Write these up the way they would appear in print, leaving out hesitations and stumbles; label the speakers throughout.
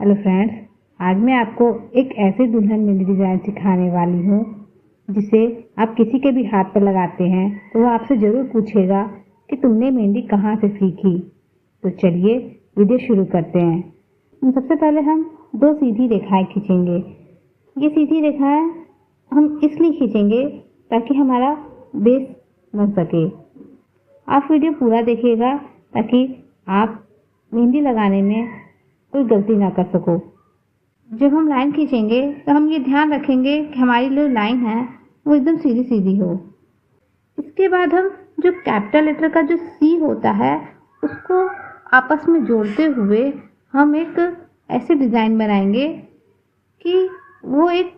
Speaker 1: Hello friends, आज मैं आपको एक ऐसे दुल्हन मेहंदी डिज़ाइन सिखाने वाली हूँ जिसे आप किसी के भी हाथ पर लगाते हैं तो वो आपसे ज़रूर पूछेगा कि तुमने मेहंदी कहाँ से सीखी। तो चलिए वीडियो शुरू करते हैं। सबसे पहले हम दो सीधी रेखाएं खींचेंगे। ये सीधी रेखाएं हम इसलिए खींचेंगे ताकि हमारा बेस बन सके। आप वीडियो पूरा देखिएगा ताकि आप मेहंदी लगाने में कोई गलती ना कर सको। जब हम लाइन खींचेंगे तो हम ये ध्यान रखेंगे कि हमारी जो लाइन है वो एकदम सीधी सीधी हो। इसके बाद हम जो कैपिटल लेटर का जो सी होता है उसको आपस में जोड़ते हुए हम एक ऐसे डिज़ाइन बनाएंगे कि वो एक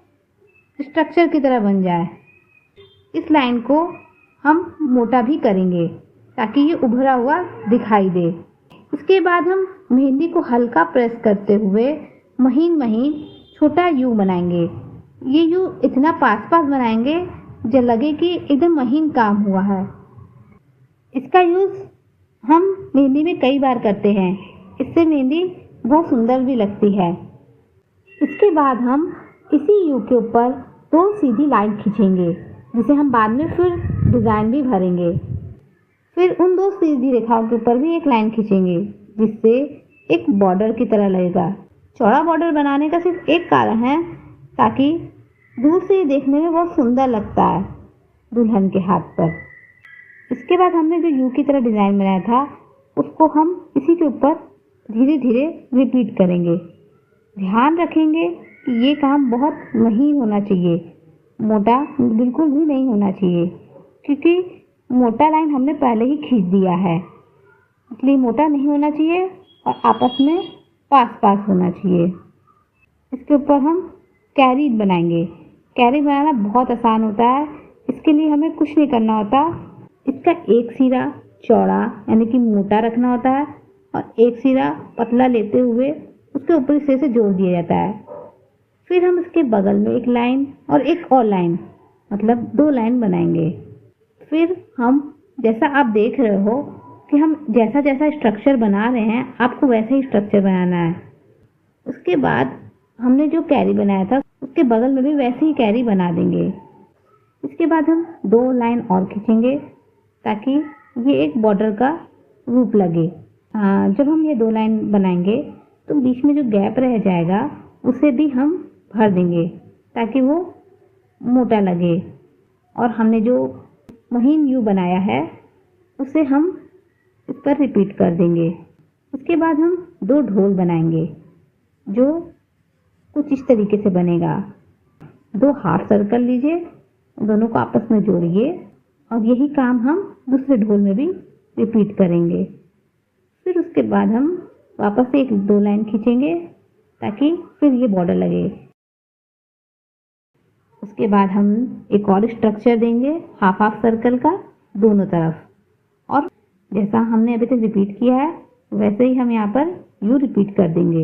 Speaker 1: स्ट्रक्चर की तरह बन जाए। इस लाइन को हम मोटा भी करेंगे ताकि ये उभरा हुआ दिखाई दे। इसके बाद हम मेहंदी को हल्का प्रेस करते हुए महीन महीन छोटा यू बनाएंगे। ये यू इतना पास पास बनाएंगे जो लगे कि एकदम महीन काम हुआ है। इसका यूज़ हम मेहंदी में कई बार करते हैं। इससे मेहंदी बहुत सुंदर भी लगती है। इसके बाद हम इसी यू के ऊपर दो सीधी लाइन खींचेंगे जिसे हम बाद में फिर डिज़ाइन भी भरेंगे। फिर उन दो सीधी रेखाओं के ऊपर भी एक लाइन खींचेंगे जिससे एक बॉर्डर की तरह लगेगा। चौड़ा बॉर्डर बनाने का सिर्फ एक कारण है ताकि दूर से देखने में बहुत सुंदर लगता है दुल्हन के हाथ पर। इसके बाद हमने जो यू की तरह डिज़ाइन बनाया था उसको हम इसी के ऊपर धीरे धीरे रिपीट करेंगे। ध्यान रखेंगे कि ये काम बहुत महीन होना चाहिए, मोटा बिल्कुल भी नहीं होना चाहिए, क्योंकि मोटा लाइन हमने पहले ही खींच दिया है, इसलिए मोटा नहीं होना चाहिए और आपस में पास पास होना चाहिए। इसके ऊपर हम कैरी बनाएंगे। कैरी बनाना बहुत आसान होता है। इसके लिए हमें कुछ नहीं करना होता। इसका एक सिरा चौड़ा यानी कि मोटा रखना होता है और एक सिरा पतला लेते हुए उसके ऊपर हिस्से से जोड़ दिया जाता है। फिर हम इसके बगल में एक लाइन और एक और लाइन, मतलब दो लाइन बनाएंगे। फिर हम जैसा आप देख रहे हो कि हम जैसा जैसा स्ट्रक्चर बना रहे हैं आपको वैसे ही स्ट्रक्चर बनाना है। उसके बाद हमने जो कैरी बनाया था उसके बगल में भी वैसे ही कैरी बना देंगे। इसके बाद हम दो लाइन और खींचेंगे ताकि ये एक बॉर्डर का रूप लगे। जब हम ये दो लाइन बनाएंगे तो बीच में जो गैप रह जाएगा उसे भी हम भर देंगे ताकि वो मोटा लगे। और हमने जो महीन यू बनाया है उसे हम इस पर रिपीट कर देंगे। उसके बाद हम दो ढोल बनाएंगे जो कुछ इस तरीके से बनेगा। दो हाफ सर्कल लीजिए, दोनों को आपस में जोड़िए और यही काम हम दूसरे ढोल में भी रिपीट करेंगे। फिर उसके बाद हम वापस से एक दो लाइन खींचेंगे ताकि फिर ये बॉर्डर लगे। उसके बाद हम एक और स्ट्रक्चर देंगे हाफ हाफ सर्कल का दोनों तरफ। और जैसा हमने अभी तक रिपीट किया है वैसे ही हम यहाँ पर यू रिपीट कर देंगे।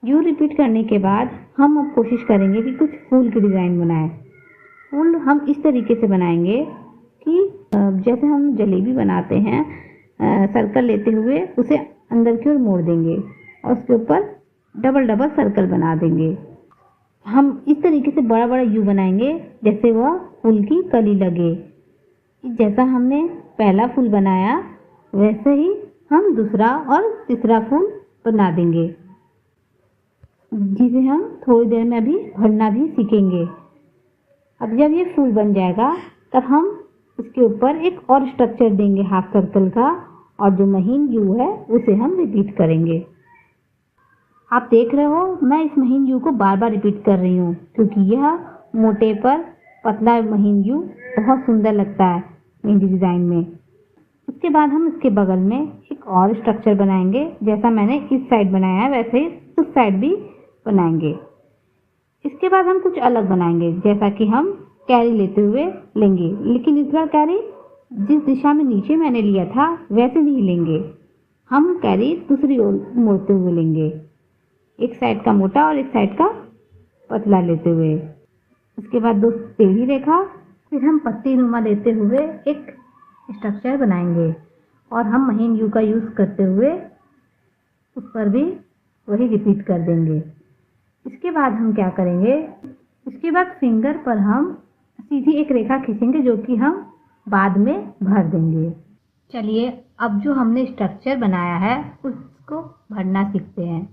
Speaker 1: यू रिपीट करने के बाद हम अब कोशिश करेंगे कि कुछ फूल की डिज़ाइन बनाएं। फूल हम इस तरीके से बनाएंगे कि जैसे हम जलेबी बनाते हैं, सर्कल लेते हुए उसे अंदर की ओर मोड़ देंगे और उसके ऊपर डबल डबल सर्कल बना देंगे। हम इस तरीके से बड़ा बड़ा यू बनाएंगे जैसे वह फूल की कली लगे। जैसा हमने पहला फूल बनाया वैसे ही हम दूसरा और तीसरा फूल बना देंगे, जिसे हम थोड़ी देर में अभी भरना भी सीखेंगे। अब जब ये फूल बन जाएगा तब हम इसके ऊपर एक और स्ट्रक्चर देंगे हाफ सर्कल का और जो महीन यू है उसे हम रिपीट करेंगे। आप देख रहे हो मैं इस महीन यू को बार बार रिपीट कर रही हूँ क्योंकि यह मोटे पर पतला महीन यू बहुत सुंदर लगता है मेहंदी डिज़ाइन में। उसके बाद हम इसके बगल में एक और स्ट्रक्चर बनाएंगे। जैसा मैंने इस साइड बनाया है वैसे ही उस साइड भी बनाएंगे। इसके बाद हम कुछ अलग बनाएंगे, जैसा कि हम कैरी लेते हुए लेंगे, लेकिन इस बार कैरी जिस दिशा में नीचे मैंने लिया था वैसे नहीं लेंगे। हम कैरी दूसरी ओर मोड़ते हुए लेंगे, एक साइड का मोटा और एक साइड का पतला लेते हुए। उसके बाद दो टेढ़ी रेखा, फिर हम पत्ती नुमा देते हुए एक स्ट्रक्चर बनाएंगे और हम महीन यू का यूज़ करते हुए उस पर भी वही रिपीट कर देंगे। इसके बाद हम क्या करेंगे, इसके बाद फिंगर पर हम सीधी एक रेखा खींचेंगे जो कि हम बाद में भर देंगे। चलिए अब जो हमने स्ट्रक्चर बनाया है उसको भरना सीखते हैं।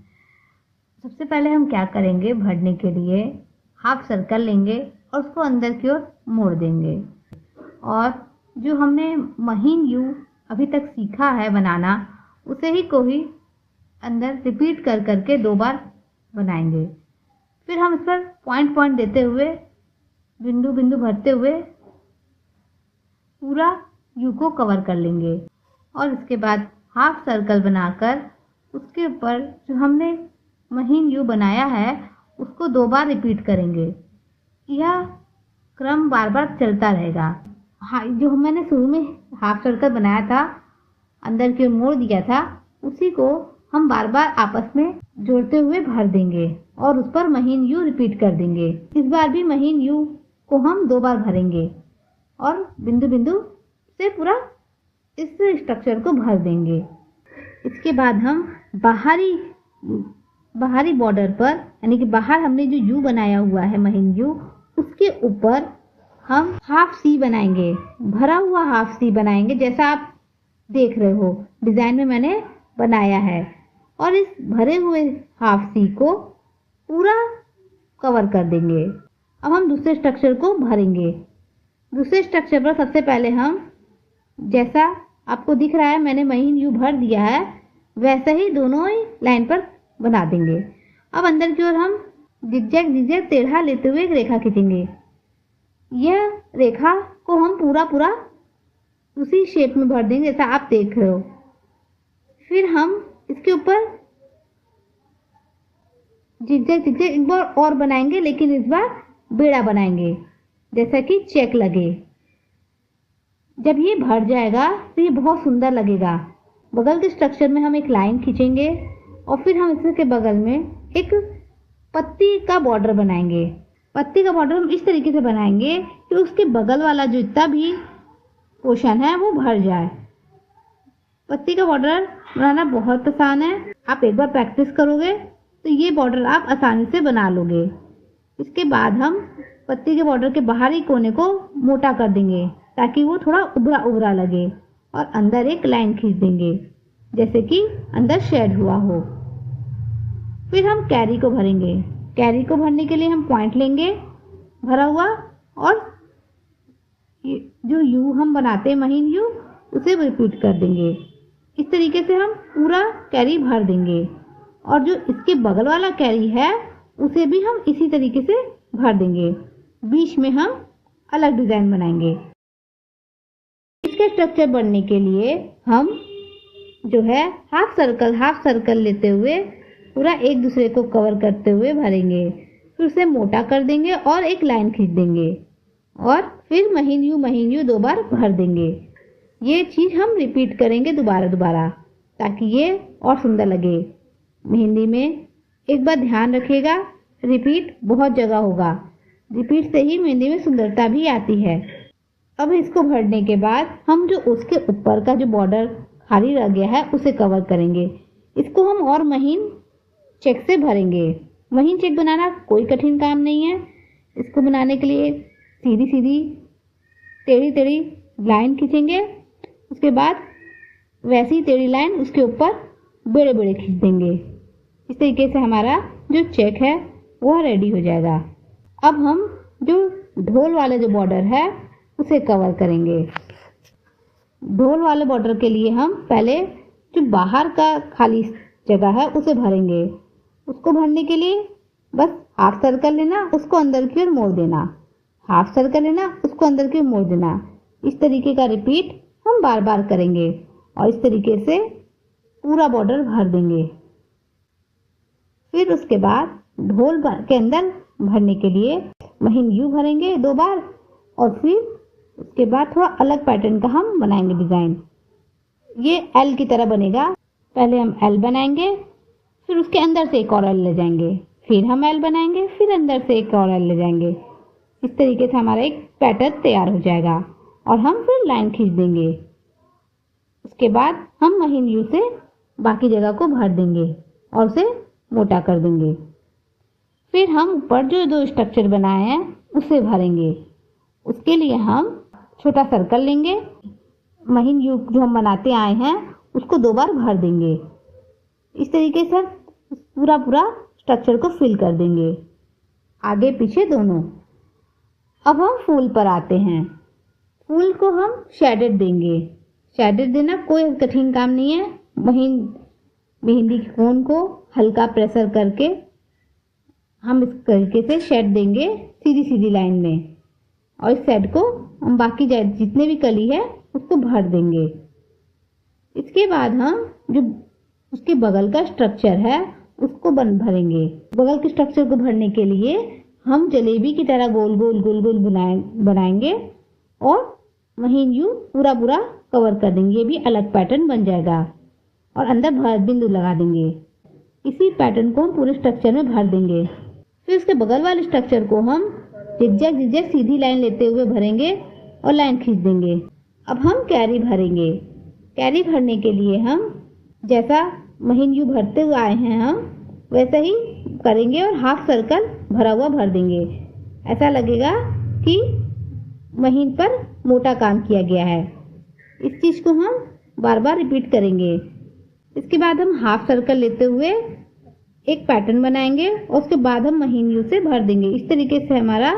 Speaker 1: सबसे पहले हम क्या करेंगे, भरने के लिए हाफ सर्कल लेंगे और उसको अंदर की ओर मोड़ देंगे और जो हमने महीन यू अभी तक सीखा है बनाना उसे ही को ही अंदर रिपीट कर करके 2 बार बनाएंगे। फिर हम इस पर पॉइंट पॉइंट देते हुए बिंदु बिंदु भरते हुए पूरा यू को कवर कर लेंगे और इसके बाद हाफ सर्कल बनाकर उसके ऊपर जो हमने महीन यू बनाया है उसको 2 बार रिपीट करेंगे। यह क्रम बार बार चलता रहेगा। हाँ, जो मैंने शुरू में हाफ सर्कल बनाया था, अंदर की ओर मोड़ दिया था, उसी को हम बार बार आपस में जोड़ते हुए भर देंगे और उस पर महीन यू रिपीट कर देंगे। इस बार भी महीन यू को हम 2 बार भरेंगे और बिंदु बिंदु से पूरा इस स्ट्रक्चर को भर देंगे। इसके बाद हम बाहरी बॉर्डर पर, यानी कि बाहर हमने जो यू बनाया हुआ है महीन यू, उसके ऊपर हम हाफ सी बनाएंगे, भरा हुआ हाफ सी बनाएंगे जैसा आप देख रहे हो डिजाइन में मैंने बनाया है। और इस भरे हुए हाफ सी को पूरा कवर कर देंगे। अब हम दूसरे स्ट्रक्चर को भरेंगे। दूसरे स्ट्रक्चर पर सबसे पहले हम, जैसा आपको दिख रहा है मैंने महीन यू भर दिया है, वैसा ही दोनों ही लाइन पर बना देंगे। अब अंदर की ओर हम जिगजैग टेढ़ा लेते हुए एक रेखा खींचेंगे। यह रेखा को हम पूरा उसी शेप में भर देंगे जैसा आप देख रहे हो। फिर हम इसके ऊपर जिगजैग एक बार और बनाएंगे, लेकिन इस बार बेड़ा बनाएंगे जैसा कि चेक लगे। जब ये भर जाएगा तो ये बहुत सुंदर लगेगा। बगल के स्ट्रक्चर में हम एक लाइन खींचेंगे और फिर हम इसके बगल में एक पत्ती का बॉर्डर बनाएंगे। पत्ती का बॉर्डर हम इस तरीके से बनाएंगे कि उसके बगल वाला जो इतना भी पोर्शन है वो भर जाए। पत्ती का बॉर्डर बनाना बहुत आसान है। आप एक बार प्रैक्टिस करोगे तो ये बॉर्डर आप आसानी से बना लोगे। इसके बाद हम पत्ती के बॉर्डर के बाहरी कोने को मोटा कर देंगे ताकि वो थोड़ा उभरा उभरा लगे और अंदर एक लाइन खींच देंगे जैसे कि अंदर शेड हुआ हो। फिर हम कैरी को भरेंगे। कैरी को भरने के लिए हम पॉइंट लेंगे भरा हुआ और जो यू हम बनाते हैं महीन यू उसे रिपीट कर देंगे। इस तरीके से हम पूरा कैरी भर देंगे और जो इसके बगल वाला कैरी है उसे भी हम इसी तरीके से भर देंगे। बीच में हम अलग डिजाइन बनाएंगे। इसके स्ट्रक्चर बनने के लिए हम जो है हाफ सर्कल लेते हुए पूरा एक दूसरे को कवर करते हुए भरेंगे। फिर उसे मोटा कर देंगे और एक लाइन खींच देंगे और फिर महीन यू 2 बार भर देंगे। ये चीज हम रिपीट करेंगे दोबारा ताकि ये और सुंदर लगे। मेहंदी में एक बार ध्यान रखिएगा, रिपीट बहुत जगह होगा। रिपीट से ही मेहंदी में सुंदरता भी आती है। अब इसको भरने के बाद हम जो उसके ऊपर का जो बॉर्डर खाली रह गया है उसे कवर करेंगे। इसको हम और महीन चेक से भरेंगे। महीन चेक बनाना कोई कठिन काम नहीं है। इसको बनाने के लिए सीधी टेढ़ी लाइन खींचेंगे। उसके बाद वैसी टेढ़ी लाइन उसके ऊपर बेड़े खींच देंगे। इस तरीके से हमारा जो चेक है वह रेडी हो जाएगा। अब हम जो ढोल वाले जो बॉर्डर है उसे कवर करेंगे। ढोल वाले बॉर्डर के लिए हम पहले जो बाहर का खाली जगह है उसे भरेंगे। उसको भरने के लिए बस हाफ सर्कल लेना, उसको अंदर की ओर मोड़ देना, हाफ सर्कल लेना, उसको अंदर की ओर मोड़ देना। इस तरीके का रिपीट हम बार बार करेंगे और इस तरीके से पूरा बॉर्डर भर देंगे। फिर उसके बाद ढोल के अंदर भरने के लिए महीन यू भरेंगे 2 बार और फिर उसके बाद थोड़ा अलग पैटर्न का हम बनाएंगे डिजाइन। ये एल की तरह बनेगा। पहले हम एल बनाएंगे, फिर उसके अंदर से एक और एल ले जाएंगे, फिर हम एल बनाएंगे, फिर अंदर से एक और एल ले जाएंगे। इस तरीके से हमारा एक पैटर्न तैयार हो जाएगा और हम फिर लाइन खींच देंगे। उसके बाद हम महीन यू से बाकी जगह को भर देंगे और उसे मोटा कर देंगे। फिर हम ऊपर जो दो स्ट्रक्चर बनाए हैं उसे भरेंगे। उसके लिए हम छोटा सर्कल लेंगे, महीन यू जो हम बनाते आए हैं उसको 2 बार भर देंगे। इस तरीके से पूरा स्ट्रक्चर को फिल कर देंगे, आगे पीछे दोनों। अब हम फूल पर आते हैं। फूल को हम शेडेड देंगे। शेडेड देना कोई कठिन काम नहीं है। महीन मेहंदी के कोन को हल्का प्रेशर करके हम इस तरीके से शेड देंगे सीधी सीधी लाइन में, और इस शेड को हम बाकी जितने भी कली है उसको भर देंगे। इसके बाद हम जो उसके बगल का स्ट्रक्चर है उसको भरेंगे। बगल के स्ट्रक्चर को भरने के लिए हम जलेबी की तरह गोल गोल बनाएंगे और महीन यू पूरा कवर कर देंगे। ये भी अलग पैटर्न बन जाएगा और अंदर भर बिंदु लगा देंगे। इसी पैटर्न को हम पूरे स्ट्रक्चर में भर देंगे। फिर उसके बगल वाले स्ट्रक्चर को हम जिगजैग सीधी लाइन लेते हुए भरेंगे और लाइन खींच देंगे। अब हम कैरी भरेंगे। कैरी भरने के लिए हम जैसा महीन यू भरते हुए आए हैं हम वैसा ही करेंगे और हाफ सर्कल भरा हुआ भर देंगे। ऐसा लगेगा कि महीन पर मोटा काम किया गया है। इस चीज़ को हम बार बार रिपीट करेंगे। इसके बाद हम हाफ सर्कल लेते हुए एक पैटर्न बनाएंगे और उसके बाद हम महीन यू से भर देंगे। इस तरीके से हमारा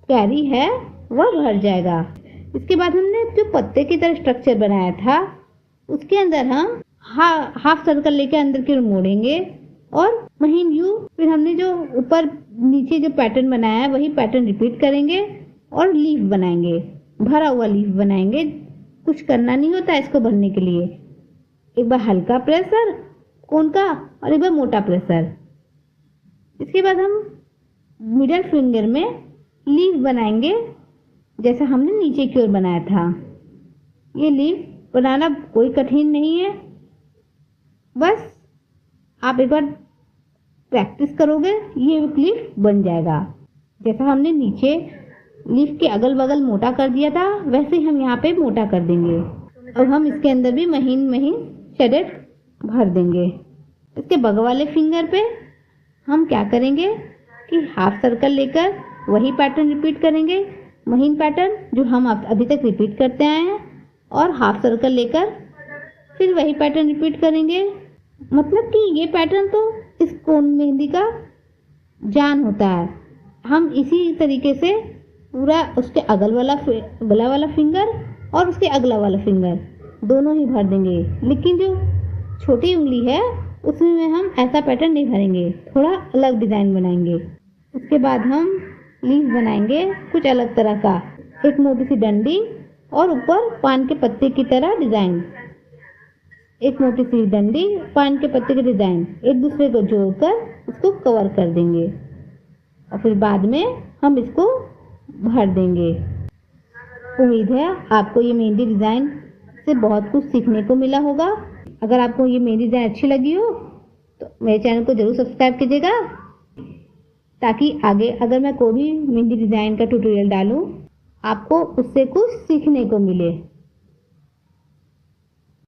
Speaker 1: कैरी है वह भर जाएगा। इसके बाद हमने जो पत्ते की तरह स्ट्रक्चर बनाया था उसके अंदर हम हाफ सर्कल लेके अंदर की ओर मोड़ेंगे और महीन यू, फिर हमने जो ऊपर नीचे जो पैटर्न बनाया है वही पैटर्न रिपीट करेंगे और लीफ बनाएंगे, भरा हुआ लीफ बनाएंगे। कुछ करना नहीं होता इसको भरने के लिए। एक बार हल्का प्रेशर कोन का और एक बार मोटा प्रेशर। इसके बाद हम मिडल फिंगर में लीफ बनाएंगे जैसा हमने नीचे की ओर बनाया था। ये लीफ बनाना कोई कठिन नहीं है, बस आप एक बार प्रैक्टिस करोगे ये लीफ बन जाएगा। जैसा हमने नीचे लीफ के अगल बगल मोटा कर दिया था वैसे ही हम यहाँ पे मोटा कर देंगे। अब हम इसके अंदर भी महीन शेडेड भर देंगे। इसके बगल वाले फिंगर पे हम क्या करेंगे कि हाफ सर्कल लेकर वही पैटर्न रिपीट करेंगे, महीन पैटर्न जो हम अभी तक रिपीट करते आए हैं, और हाफ सर्कल लेकर फिर वही पैटर्न रिपीट करेंगे। मतलब कि ये पैटर्न तो इस कोन मेहंदी का जान होता है। हम इसी तरीके से पूरा उसके अगल वाला फिंगर और उसके अगला वाला फिंगर दोनों ही भर देंगे। लेकिन जो छोटी उंगली है उसमें हम ऐसा पैटर्न नहीं भरेंगे, थोड़ा अलग डिज़ाइन बनाएंगे। उसके बाद हम लीफ बनाएंगे कुछ अलग तरह का, एक मोटी सी डंडी और ऊपर पान के पत्ते की तरह डिज़ाइन। एक मोटी सी डंडी, पान के पत्ते के डिज़ाइन एक दूसरे को जोड़कर उसको कवर कर देंगे और फिर बाद में हम इसको भर देंगे। उम्मीद है आपको ये मेहंदी डिज़ाइन से बहुत कुछ सीखने को मिला होगा। अगर आपको ये मेहंदी डिज़ाइन अच्छी लगी हो तो मेरे चैनल को ज़रूर सब्सक्राइब कीजिएगा, ताकि आगे अगर मैं कोई भी मेहंदी डिज़ाइन का ट्यूटोरियल डालूँ आपको उससे कुछ सीखने को मिले।